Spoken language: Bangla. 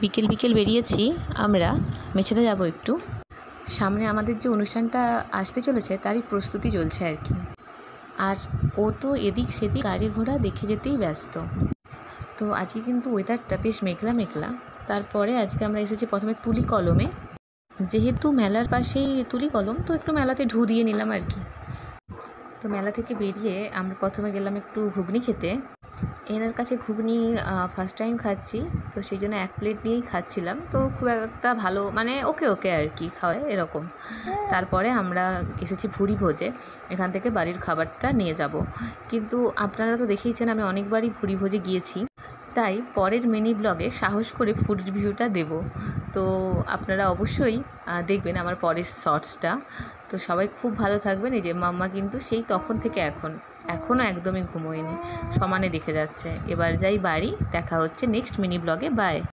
বিকেল বিকেল বেরিয়েছি আমরা মেছেদা যাব একটু। সামনে আমাদের যে অনুষ্ঠানটা আসতে চলেছে তারই প্রস্তুতি চলছে আর কি। আর ও তো এদিক সেদিক গাড়ি ঘোড়া দেখে যেতেই ব্যস্ত। তো আজকে কিন্তু ওয়েদারটা বেশ মেঘলা মেঘলা। তারপরে আজকে আমরা এসেছি প্রথমে তুলি কলমে, যেহেতু মেলার পাশেই তুলি কলম, তো একটু মেলাতে ঢু দিয়ে নিলাম আর কি। তো মেলা থেকে বেরিয়ে আমরা প্রথমে গেলাম একটু ঘুগনি খেতে। এনার কাছে ঘুগনি ফার্স্ট টাইম খাচ্ছি, তো সেই জন্য 1 প্লেট নিয়েই খাচ্ছিলাম। তো খুব একটা ভালো, মানে ওকে ওকে আর কি খাওয়ায় এরকম। তারপরে আমরা এসেছি ভুরি ভোজে, এখান থেকে বাড়ির খাবারটা নিয়ে যাব। কিন্তু আপনারা তো দেখেইছেন আমি অনেকবারই ভুরি ভোজে গিয়েছি, তাই পরের মিনি ব্লগে সাহস করে ফুড রিভিউটা দেব। তো আপনারা অবশ্যই দেখবেন আমার পরের শর্টসটা। তো সবাই খুব ভালো থাকবেন। এই যে মাম্মা কিন্তু সেই তখন থেকে এখনও একদমই ঘুমোয়নি, সমানে দেখে যাচ্ছে। এবার যাই বাড়ি, দেখা হচ্ছে নেক্সট মিনি ব্লগে। বাই।